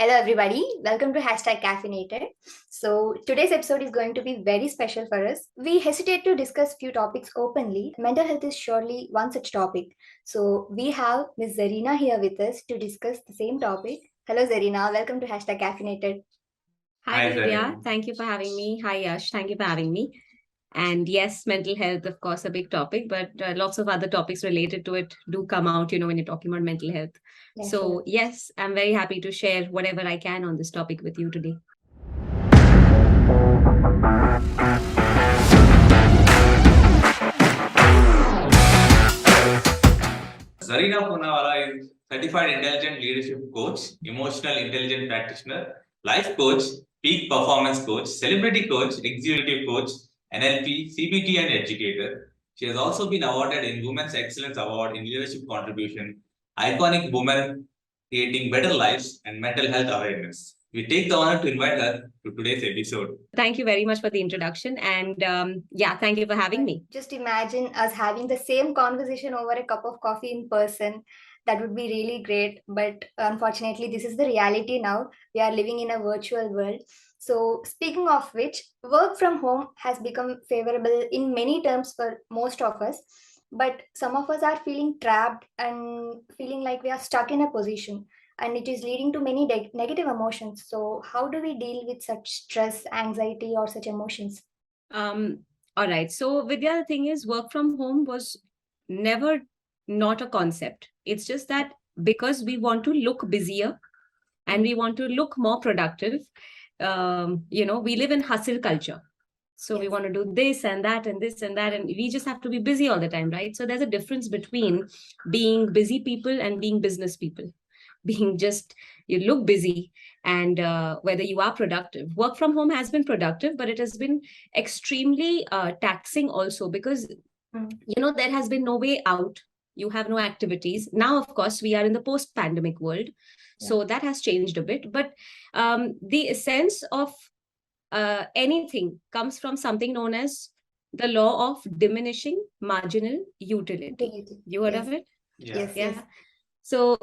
Hello, everybody. Welcome to #caffeinated. So, today's episode is going to be very special for us. We hesitate to discuss few topics openly. Mental health is surely one such topic. So, we have Ms. Zarina here with us to discuss the same topic. Hello, Zarina. Welcome to #caffeinated. Hi, Vidya. Thank you for having me. Hi, Yash. Thank you for having me. And yes, mental health, of course, a big topic, but lots of other topics related to it do come out, when you're talking about mental health. Yeah, So, sure. yes, I'm very happy to share whatever I can on this topic with you today. Zarina Poonawalla is certified intelligent leadership coach, emotional intelligence practitioner, life coach, peak performance coach, celebrity coach, executive coach, NLP, CBT, and educator. She has also been awarded in Women's Excellence Award in Leadership Contribution, Iconic Women Creating Better Lives, and Mental Health Awareness. We take the honor to invite her to today's episode. Thank you very much for the introduction. And thank you for having me. Just imagine us having the same conversation over a cup of coffee in person. That would be really great. But unfortunately, this is the reality now. We are living in a virtual world. So, speaking of which, work from home has become favorable in many terms for most of us. But some of us are feeling trapped and feeling like we are stuck in a position, and it is leading to many negative emotions. So, how do we deal with such stress, anxiety, or such emotions? All right. So, Vidya, the thing is, work from home was never not a concept. It's just that because we want to look busier and we want to look more productive, we live in hustle culture. So we want to do this and that and this and that, and we just have to be busy all the time, right? So there's a difference between being busy people and being business people. Being just, you look busy and whether you are productive. Work from home has been productive, but it has been extremely taxing also because, there has been no way out. You have no activities. Now, of course, we are in the post-pandemic world. So that has changed a bit. But the essence of anything comes from something known as the law of diminishing marginal utility. You heard of it? Yes. So,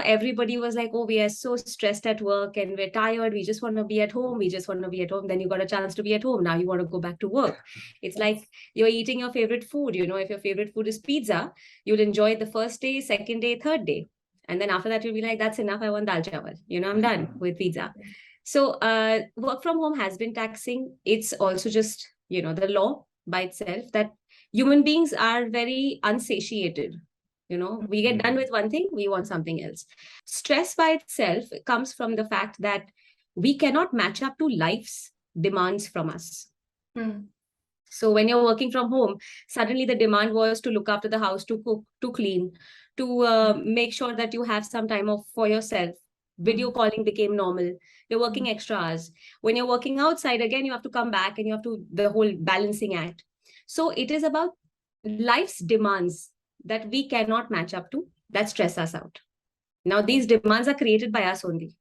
everybody was like, oh, we are so stressed at work and we're tired. We just want to be at home. We just want to be at home. Then you got a chance to be at home. Now you want to go back to work. It's like you're eating your favorite food. If your favorite food is pizza, you'll enjoy it the first day, second day, third day. And then after that, you'll be like, that's enough. I want dal chawal. I'm done with pizza. So work from home has been taxing. It's also just, the law by itself that human beings are very unsatiated. We get done with one thing, we want something else. Stress by itself comes from the fact that we cannot match up to life's demands from us. So when you're working from home, suddenly the demand was to look after the house, to cook, to clean, to make sure that you have some time off for yourself. Video calling became normal. You're working extra hours. When you're working outside, again, you have to come back and you have to, the whole balancing act. So it is about life's demands that we cannot match up to, that stress us out. Now, these demands are created by us only.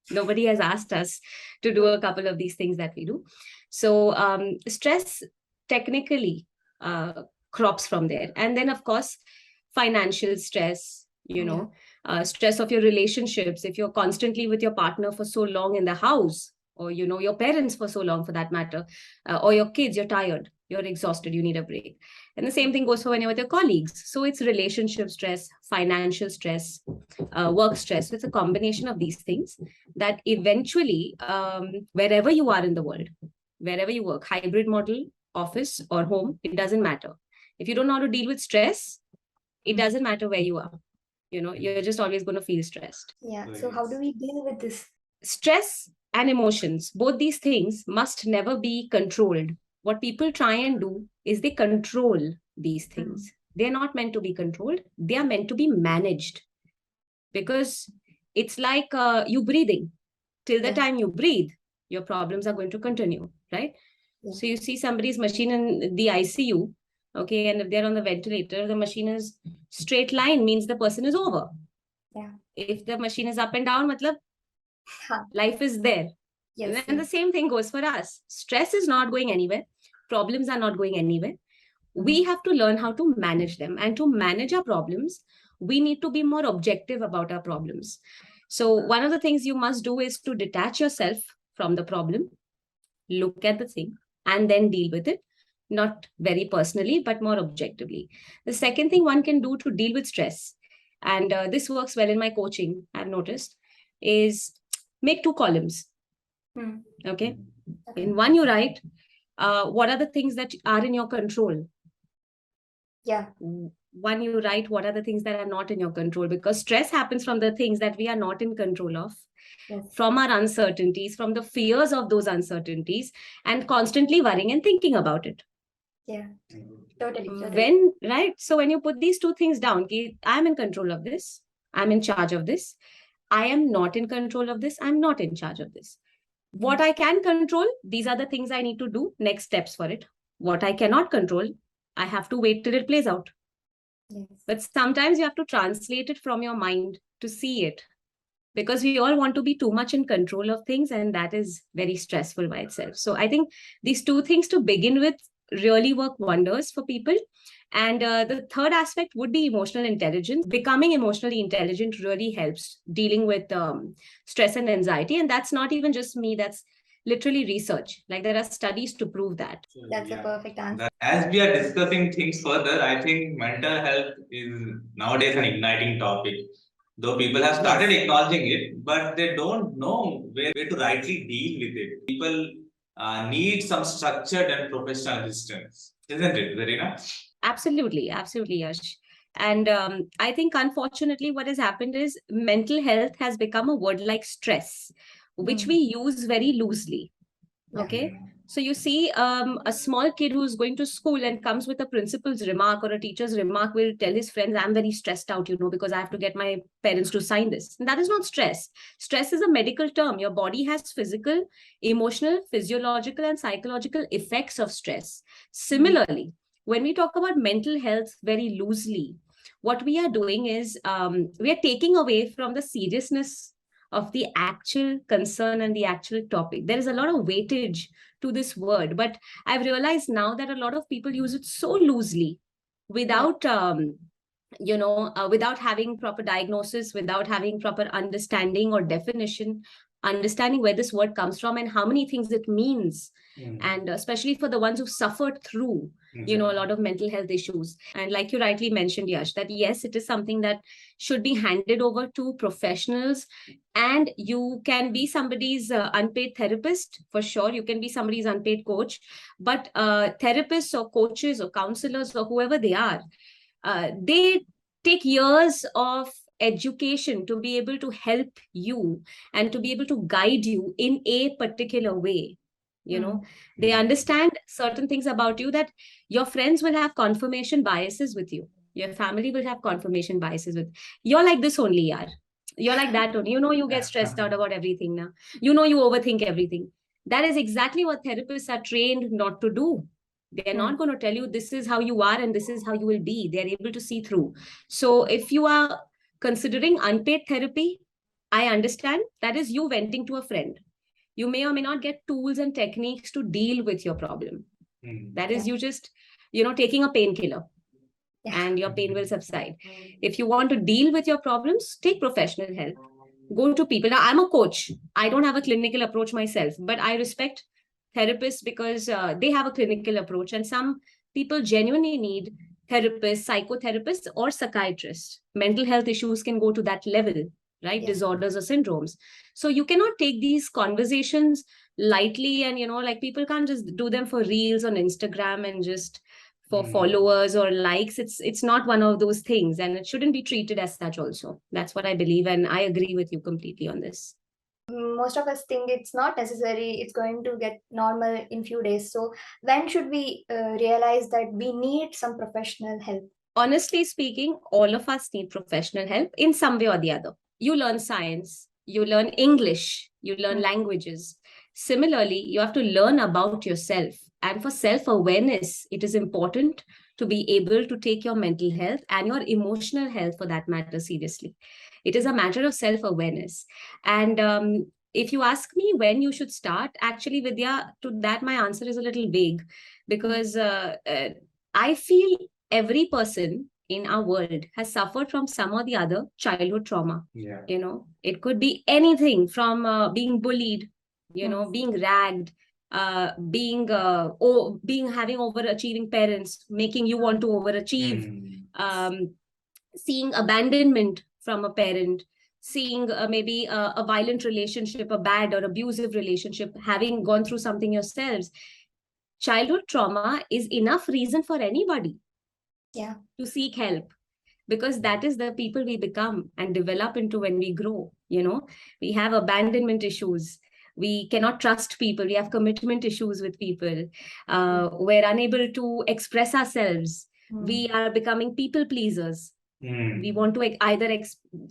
Nobody has asked us to do a couple of these things that we do. So stress technically crops from there. And then, of course, financial stress, stress of your relationships. If you're constantly with your partner for so long in the house, or, your parents for so long for that matter, or your kids, you're tired, you're exhausted, you need a break. And the same thing goes for when you're with your colleagues. So it's relationship stress, financial stress, work stress. So it's a combination of these things that eventually, wherever you are in the world, wherever you work, hybrid model, office or home, it doesn't matter. If you don't know how to deal with stress, it doesn't matter where you are. You're just always going to feel stressed. Yeah. So how do we deal with this? Stress and emotions, both these things must never be controlled. What people try and do is they control these things. They're not meant to be controlled. They are meant to be managed. Because it's like you breathing. Till the time you breathe, your problems are going to continue, right? So you see somebody's machine in the ICU, okay, and if they're on the ventilator, the machine is straight line, means the person is over. If the machine is up and down, matlab, life is there. And the same thing goes for us. Stress is not going anywhere. Problems are not going anywhere. We have to learn how to manage them. And to manage our problems, we need to be more objective about our problems. So one of the things you must do is to detach yourself from the problem, look at the thing, and then deal with it, not very personally, but more objectively. The second thing one can do to deal with stress, and this works well in my coaching, I've noticed, is make 2 columns. Okay. In one, you write, what are the things that are in your control? Yeah. One, you write what are the things that are not in your control, because stress happens from the things that we are not in control of, from our uncertainties, from the fears of those uncertainties, and constantly worrying and thinking about it. Yeah, totally. So when you put these 2 things down, I'm in control of this, I'm in charge of this, I am not in control of this, I'm not in charge of this. What I can control, these are the things I need to do, next steps for it. What I cannot control, I have to wait till it plays out. Yes. But sometimes you have to translate it from your mind to see it, because we all want to be too much in control of things, and that is very stressful by itself. So I think these 2 things to begin with really work wonders for people. And the third aspect would be emotional intelligence. Becoming emotionally intelligent really helps dealing with stress and anxiety. And that's not even just me, that's literally research. Like there are studies to prove that. That's a perfect answer. As we are discussing things further, I think mental health is nowadays an igniting topic. Though people have started acknowledging it, but they don't know where to rightly deal with it. People need some structured and professional assistance, isn't it, Zarina? Absolutely, Yash. And I think, unfortunately, what has happened is mental health has become a word like stress, which we use very loosely. Okay. So you see, a small kid who's going to school and comes with a principal's remark or a teacher's remark will tell his friends, I'm very stressed out, because I have to get my parents to sign this. And that is not stress. Stress is a medical term. Your body has physical, emotional, physiological, and psychological effects of stress. Similarly, when we talk about mental health very loosely, what we are doing is we are taking away from the seriousness of the actual concern and the actual topic. There is a lot of weightage to this word, but I've realized now that a lot of people use it so loosely without without having proper diagnosis, without having proper understanding or definition, understanding where this word comes from and how many things it means. And especially for the ones who've suffered through a lot of mental health issues. And like you rightly mentioned, Yash, that yes, it is something that should be handed over to professionals. And you can be somebody's unpaid therapist, for sure. You can be somebody's unpaid coach. But therapists or coaches or counselors or whoever they are, they take years of education to be able to help you and to be able to guide you in a particular way. They understand certain things about you, that your friends will have confirmation biases with you, your family will have confirmation biases with you're like this only, yaar. You're like that only, you get stressed out about everything now, you overthink everything. That is exactly what therapists are trained not to do. They're not going to tell you this is how you are and this is how you will be. They're able to see through. So if you are considering unpaid therapy, I understand that is you venting to a friend. You may or may not get tools and techniques to deal with your problem. That is you just, taking a painkiller and your pain will subside. If you want to deal with your problems, take professional help. Go to people. Now, I'm a coach. I don't have a clinical approach myself, but I respect therapists because they have a clinical approach, and some people genuinely need therapists, psychotherapists, or psychiatrists. Mental health issues can go to that level, right? Yes. Disorders or syndromes. So you cannot take these conversations lightly, and like people can't just do them for reels on Instagram and just for followers or likes. It's not one of those things, and it shouldn't be treated as such also. That's what I believe, and I agree with you completely on this. Most of us think it's not necessary, it's going to get normal in few days. So when should we realize that we need some professional help? Honestly speaking, all of us need professional help in some way or the other. You learn science, you learn English, you learn languages. Similarly, you have to learn about yourself. And for self-awareness, it is important to be able to take your mental health and your emotional health, for that matter, seriously. It is a matter of self-awareness. And if you ask me when you should start, actually, Vidya, to that, my answer is a little vague, because I feel every person in our world has suffered from some or the other childhood trauma. Yeah. You know, it could be anything from being bullied, you know, being ragged, being having overachieving parents, making you want to overachieve, seeing abandonment from a parent, seeing maybe a violent relationship, a bad or abusive relationship, having gone through something yourselves. Childhood trauma is enough reason for anybody to seek help, because that is the people we become and develop into when we grow. You know, we have abandonment issues, we cannot trust people, we have commitment issues with people, we're unable to express ourselves, we are becoming people pleasers. We want to either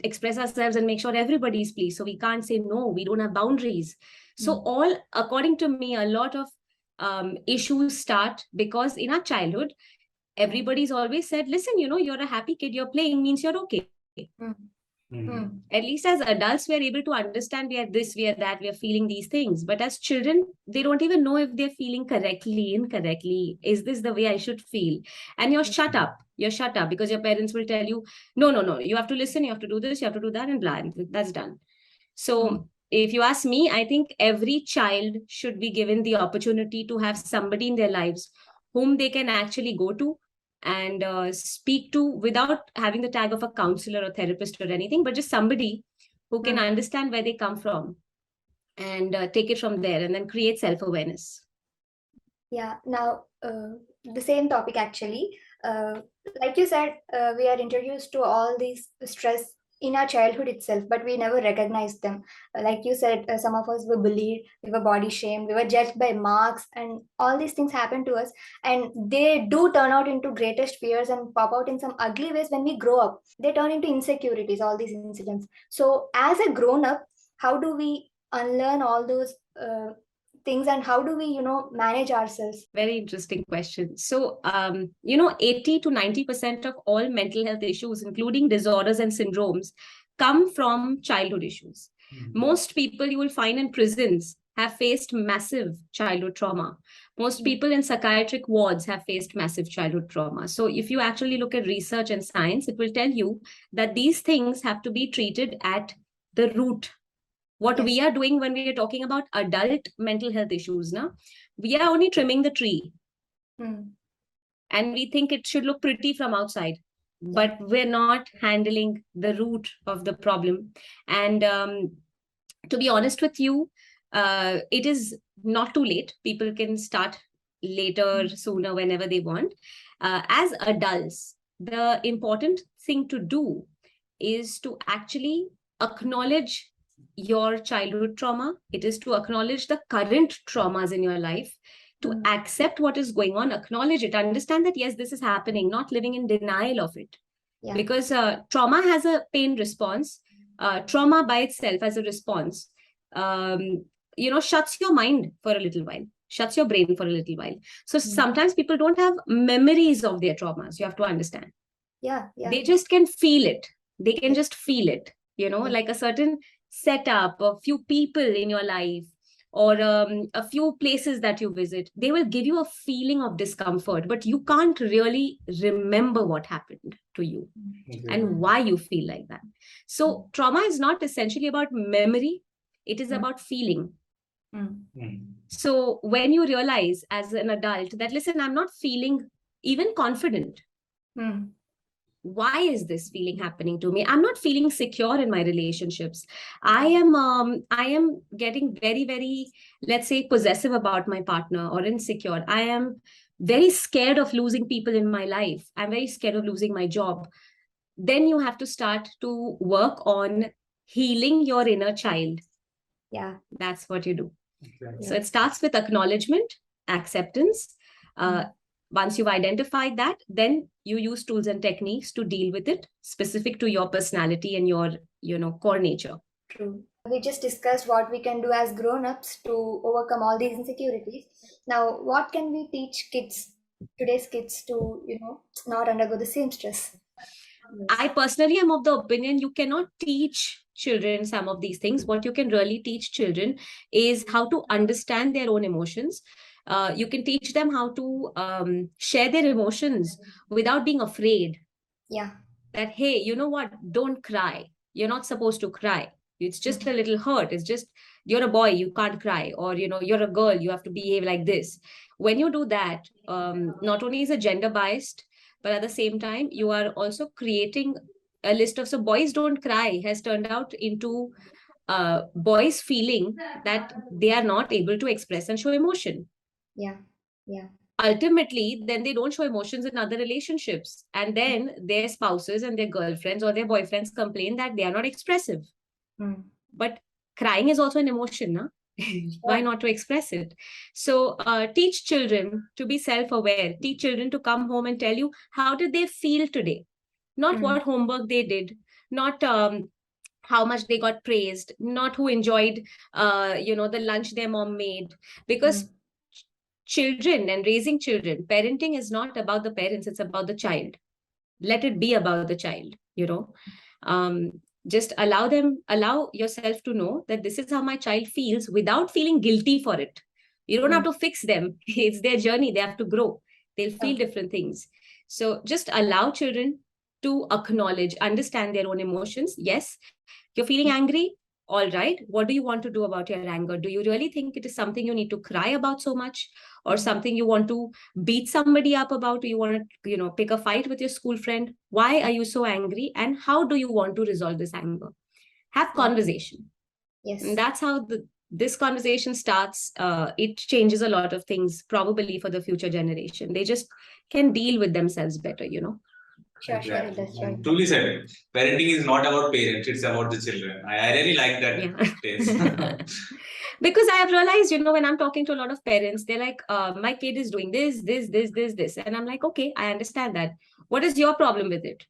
express ourselves and make sure everybody's pleased, so we can't say no, we don't have boundaries. So all, according to me, a lot of issues start because in our childhood everybody's always said, listen, you know, you're a happy kid, you're playing means you're okay. At least as adults, we're able to understand we are this, we are that, we are feeling these things. But as children, they don't even know if they're feeling correctly, incorrectly. Is this the way I should feel? And you're shut up. You're shut up because your parents will tell you, no, you have to listen, you have to do this, you have to do that, and blah, and that's done. So if you ask me, I think every child should be given the opportunity to have somebody in their lives whom they can actually go to and speak to without having the tag of a counselor or therapist or anything, but just somebody who can understand where they come from and take it from there and then create self-awareness. Yeah, now the same topic actually. Like you said, we are introduced to all these stress in our childhood itself, but we never recognized them. Like you said, some of us were bullied, we were body shamed, we were judged by marks, and all these things happen to us. And they do turn out into greatest fears and pop out in some ugly ways when we grow up. They turn into insecurities, all these incidents. So, as a grown up, how do we unlearn all those things, and how do we, you know, manage ourselves? Very interesting question. So, 80 to 90% of all mental health issues, including disorders and syndromes, come from childhood issues. Most people you will find in prisons have faced massive childhood trauma. Most people in psychiatric wards have faced massive childhood trauma. So if you actually look at research and science, it will tell you that these things have to be treated at the root. What we are doing when we are talking about adult mental health issues, now, we are only trimming the tree. And we think it should look pretty from outside, but we're not handling the root of the problem. And to be honest with you, it is not too late. People can start later, sooner, whenever they want. As adults, the important thing to do is to actually acknowledge your childhood trauma. It is to acknowledge the current traumas in your life, to accept what is going on, acknowledge it, understand that, yes, this is happening, not living in denial of it. Because trauma has a pain response. Trauma by itself as a response, shuts your mind for a little while, shuts your brain for a little while. So sometimes people don't have memories of their traumas. You have to understand. They just can feel it. They can just feel it, like a certain setup, a few people in your life, or a few places that you visit. They will give you a feeling of discomfort, but you can't really remember what happened to you and why you feel like that. So trauma is not essentially about memory. It is about feeling. So when you realize as an adult that, listen, I'm not feeling even confident. Why is this feeling happening to me? I'm not feeling secure in my relationships. I am getting very, very, let's say, possessive about my partner, or insecure. I am very scared of losing people in my life. I'm very scared of losing my job. Then you have to start to work on healing your inner child. That's what you do. So it starts with acknowledgement, acceptance. Once you've identified that, then you use tools and techniques to deal with it, specific to your personality and your, core nature. True. We just discussed what we can do as grown-ups to overcome all these insecurities. Now, what can we teach kids, today's kids, to, not undergo the same stress? I personally am of the opinion you cannot teach children some of these things. What you can really teach children is how to understand their own emotions. You can teach them how to share their emotions without being afraid. Yeah. That, hey, you know what? Don't cry. You're not supposed to cry. It's just a little hurt. It's just, you're a boy, you can't cry. Or, you're a girl, you have to behave like this. When you do that, not only is it gender biased, but at the same time, you are also creating a list of, so boys don't cry has turned out into boys feeling that they are not able to express and show emotion. Yeah. Yeah. Ultimately, then they don't show emotions in other relationships. And then their spouses and their girlfriends or their boyfriends complain that they are not expressive. Mm. But crying is also an emotion, na? Why not to express it? So teach children to be self-aware. Teach children to come home and tell you how did they feel today, not what homework they did, not how much they got praised, not who enjoyed the lunch their mom made. Because children and raising children, parenting is not about the parents, it's about the child. Let it be about the child. um, just allow yourself to know that this is how my child feels without feeling guilty for it. You don't have to fix them. It's their journey, they have to grow, they'll feel different things. So just allow children to acknowledge, understand their own emotions. Yes, you're feeling angry. All right. What do you want to do about your anger? Do you really think it is something you need to cry about so much, or something you want to beat somebody up about? Do you want to, pick a fight with your school friend? Why are you so angry? And how do you want to resolve this anger? Have conversation. Yes. And that's how this conversation starts. It changes a lot of things, probably for the future generation. They just can deal with themselves better, Sure, Exactly. sure, that's right. Truly said. Parenting is not about parents, it's about the children. I really like that phrase. Because I have realized, when I'm talking to a lot of parents, they're like, my kid is doing this. And I'm like, okay, I understand that. What is your problem with it?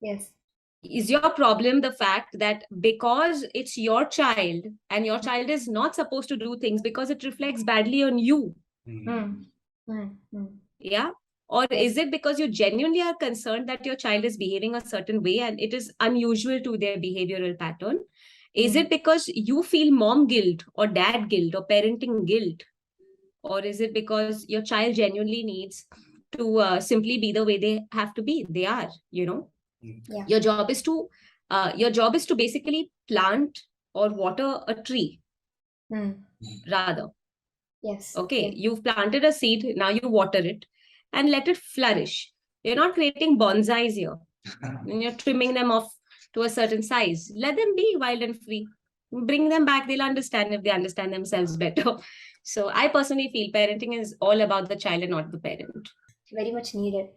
Yes. Is your problem the fact that because it's your child and your child is not supposed to do things because it reflects badly on you? Yeah. Or is it because you genuinely are concerned that your child is behaving a certain way and it is unusual to their behavioral pattern? Is it because you feel mom guilt or dad guilt or parenting guilt? Or is it because your child genuinely needs to simply be the way they have to be? They are, Yeah. Your job is to basically plant or water a tree, rather. Yes. Okay, Yes. you've planted a seed, now you water it and let it flourish. You're not creating bonsais here. And you're trimming them off to a certain size. Let them be wild and free. Bring them back, they'll understand if they understand themselves better. So I personally feel parenting is all about the child and not the parent. Very much needed.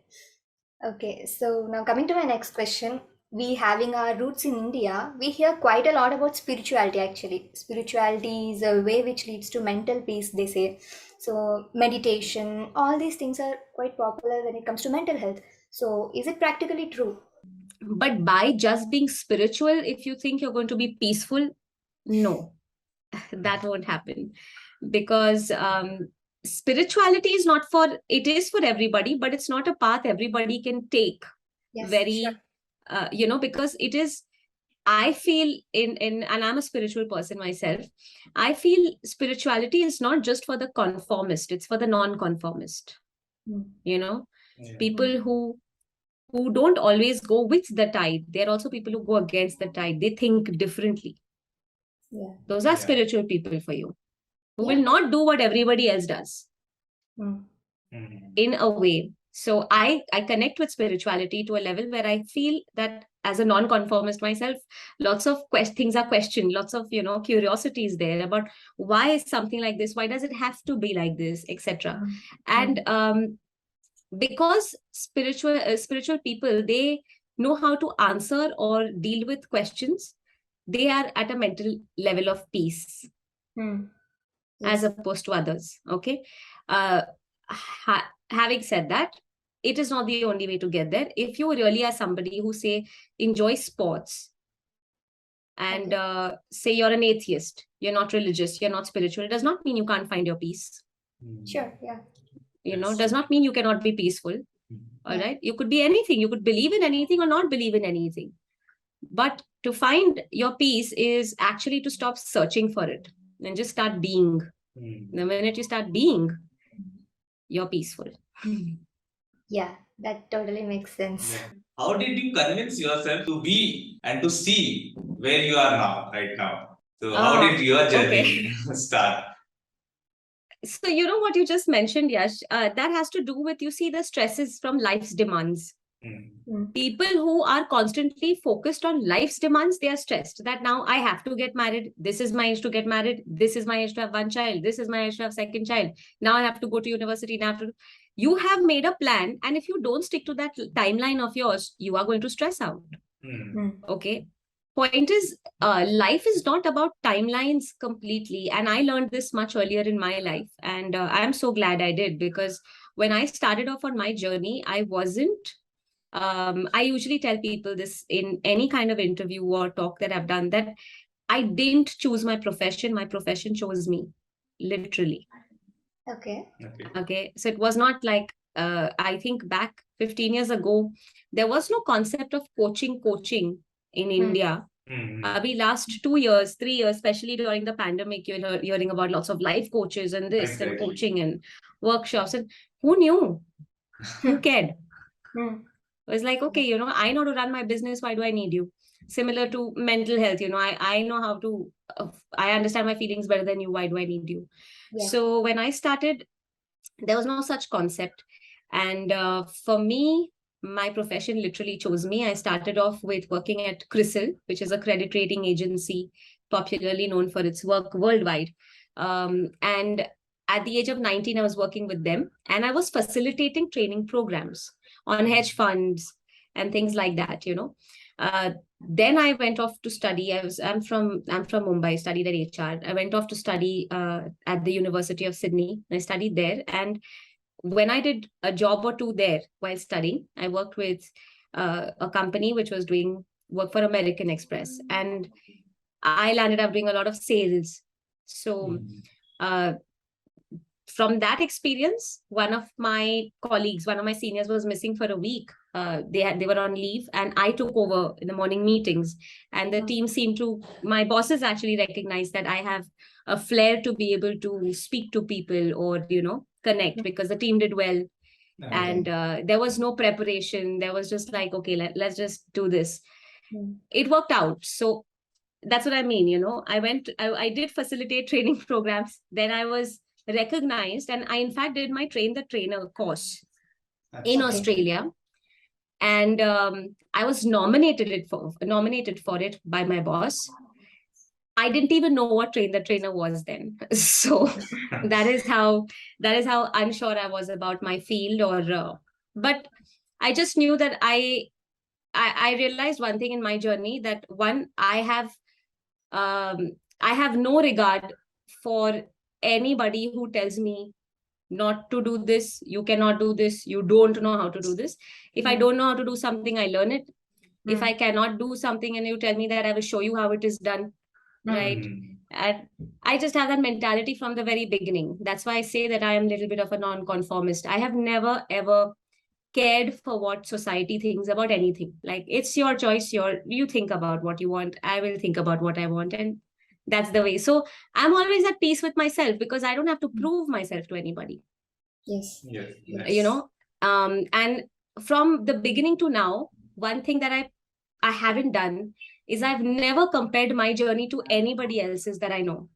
Okay, so now coming to my next question. We having our roots in India, we hear quite a lot about spirituality actually. Spirituality is a way which leads to mental peace, they say. So, meditation, all these things are quite popular when it comes to mental health. So, is it practically true? But by just being spiritual, if you think you're going to be peaceful, no, that won't happen. Because spirituality is not for, it is for everybody, but it's not a path everybody can take. Yes, Very, sure. Because it is, I feel and I'm a spiritual person myself. I feel spirituality is not just for the conformist, it's for the non-conformist. People who don't always go with the tide. There are also people who go against the tide. They think differently. Yeah. Those are spiritual people for you, who Yeah. will not do what everybody else does in a way. So I connect with spirituality to a level where I feel that as a non-conformist myself, lots of things are questioned, lots of curiosities there about why is something like this, why does it have to be like this, etc. And because spiritual people, they know how to answer or deal with questions. They are at a mental level of peace as Yes. opposed to others. Okay. Having said that, it is not the only way to get there. If you really are somebody who say enjoys sports and say you're an atheist, you're not religious, you're not spiritual, it does not mean you can't find your peace. Sure, yeah. Does not mean you cannot be peaceful. All right. You could be anything. You could believe in anything or not believe in anything. But to find your peace is actually to stop searching for it and just start being. The minute you start being, you're peaceful. Yeah, That totally makes sense. How did you convince yourself to be and to see where you are now, right now? So how did your journey start? So, you know what you just mentioned, Yash, that has to do with, you see, the stresses from life's demands. People who are constantly focused on life's demands, they are stressed that now I have to get married. This is my age to get married. This is my age to have one child. This is my age to have second child. Now I have to go to university. Now you have made a plan. And if you don't stick to that timeline of yours, you are going to stress out. Okay. Point is, life is not about timelines completely. And I learned this much earlier in my life. And I'm so glad I did, because when I started off on my journey, I wasn't I usually tell people this in any kind of interview or talk that I've done, that I didn't choose my profession chose me, literally. Okay. Okay. So it was not like, I think back 15 years ago, there was no concept of coaching in India. We last 2 years, 3 years, especially during the pandemic, you're hearing about lots of life coaches and this and coaching and workshops. And who knew? Who cared? It was like, okay, I know to run my business. Why do I need you? Similar to mental health, I know how to, I understand my feelings better than you. Why do I need you? Yeah. So when I started, there was no such concept. And for me, my profession literally chose me. I started off with working at CRISIL, which is a credit rating agency, popularly known for its work worldwide. And at the age of 19, I was working with them, and I was facilitating training programs on hedge funds and things like that, then I went off to study. I'm from Mumbai, studied at HR. I went off to study at the University of Sydney. I studied there. And when I did a job or two there while studying, I worked with a company which was doing work for American Express. And I landed up doing a lot of sales. So from that experience, one of my colleagues, one of my seniors was missing for a week. They were on leave, and I took over in the morning meetings. And the team seemed to, my bosses actually recognized that I have a flair to be able to speak to people or, connect, because the team did well. And there was no preparation. There was just like, okay, let's just do this. It worked out. So that's what I mean, I did facilitate training programs. Then I was recognized, and I in fact did my train the trainer course in Australia. And I was nominated for it by my boss. I didn't even know what train the trainer was then. So that is how unsure I was about my field. Or but I just knew that I realized one thing in my journey, that one, I have no regard for anybody who tells me not to do this, you cannot do this, you don't know how to do this. If I don't know how to do something, I learn it. If I cannot do something and you tell me that, I will show you how it is done, right? And I just have that mentality from the very beginning. That's why I say that I am a little bit of a non-conformist. I have never, ever cared for what society thinks about anything. Like, it's your choice, you think about what you want, I will think about what I want, and that's the way. So I'm always at peace with myself, because I don't have to prove myself to anybody. Yes. And from the beginning to now, one thing that I haven't done is I've never compared my journey to anybody else's that I know.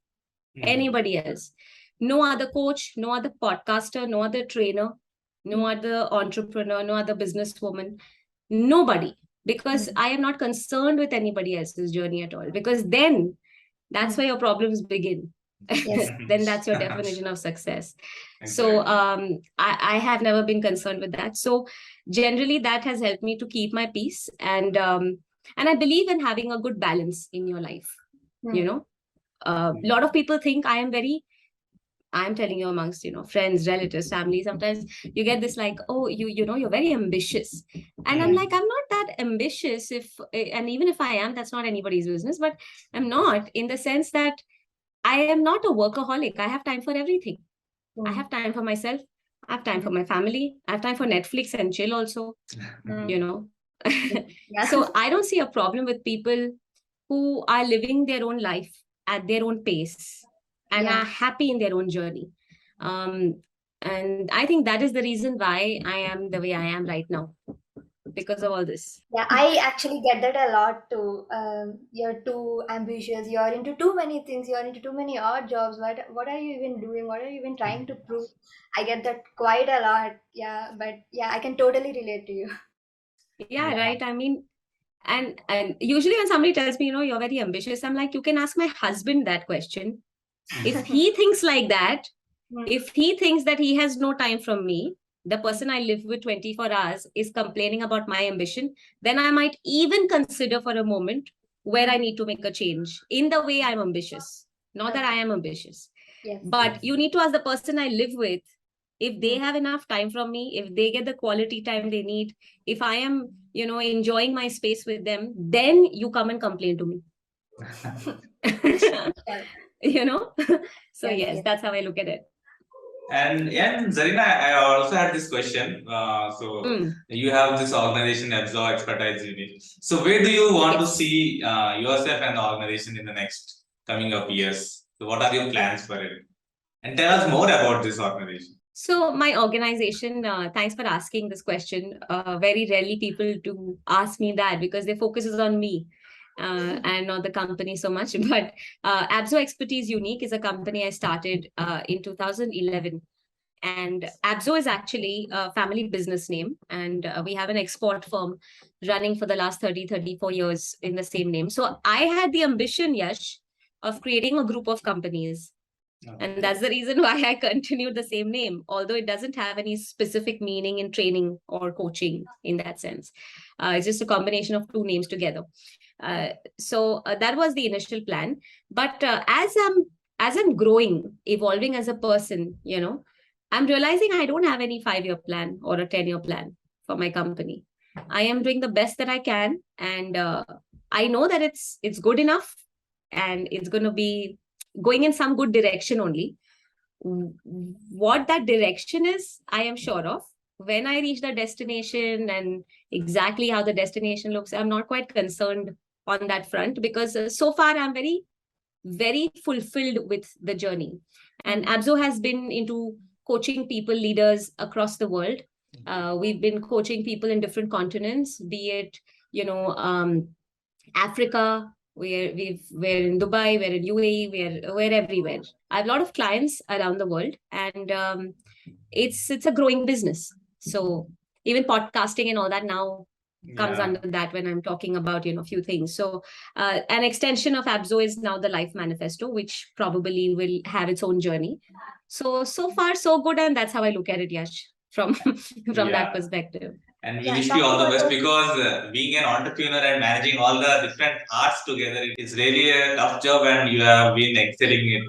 Anybody else. No other coach, no other podcaster, no other trainer, no other entrepreneur, no other businesswoman, nobody. Because I am not concerned with anybody else's journey at all. Because then that's where your problems begin. Yes. Then that's your definition of success. So I have never been concerned with that. So generally that has helped me to keep my peace. And I believe in having a good balance in your life. A lot of people think I'm telling you, amongst, friends, relatives, family, sometimes you get this like, oh, you're very ambitious. And I'm like, I'm not that ambitious. And even if I am, that's not anybody's business. But I'm not, in the sense that I am not a workaholic. I have time for everything. I have time for myself. I have time for my family. I have time for Netflix and chill also, So I don't see a problem with people who are living their own life at their own pace and are happy in their own journey. And I think that is the reason why I am the way I am right now, because of all this. Yeah, I actually get that a lot too. You're too ambitious. You're into too many things. You're into too many odd jobs. What are you even doing? What are you even trying to prove? I get that quite a lot. Yeah, but yeah, I can totally relate to you. Yeah, right. I mean, and usually when somebody tells me, you're very ambitious, I'm like, you can ask my husband that question. If he thinks like that, if he thinks that he has no time from me, the person I live with 24 hours is complaining about my ambition, then I might even consider for a moment where I need to make a change in the way I'm ambitious. Not that I am ambitious, Yes. but you need to ask the person I live with if they have enough time from me, if they get the quality time they need, if I am, enjoying my space with them, then you come and complain to me. you know so yes, that's how I look at it. And Zarina, I also had this question. You have this organization, ABBZOH Expertise Unit. So where do you want to see yourself and the organization in the next coming up years? So what are your plans for it? And tell us more about this organization. So my organization, thanks for asking this question. Very rarely people do ask me that because their focus is on me and not the company so much. But ABBZOH Expertise Unique is a company I started in 2011. And ABBZOH is actually a family business name. And we have an export firm running for the last 34 years in the same name. So I had the ambition, Yash, of creating a group of companies. And that's the reason why I continued the same name, although it doesn't have any specific meaning in training or coaching in that sense. It's just a combination of two names together. So that was the initial plan. But as I'm growing, evolving as a person, I'm realizing I don't have any 5-year plan or a 10-year plan for my company. I am doing the best that I can, and I know that it's good enough, and it's going to be going in some good direction only. What that direction is, I am sure of. When I reach the destination and exactly how the destination looks, I'm not quite concerned on that front, because so far I'm very, very fulfilled with the journey. And ABBZOH has been into coaching people, leaders across the world. We've been coaching people in different continents, be it, Africa, we're in Dubai, we're in UAE, we're everywhere. I have a lot of clients around the world, and it's a growing business. So even podcasting and all that now comes under that when I'm talking about few things. So an extension of ABBZOH is now the Life Manifesto, which probably will have its own journey. So far so good, and that's how I look at it, Yash, from that perspective. And we wish you all the best, because being an entrepreneur and managing all the different arts together, it is really a tough job, and you have been excelling it.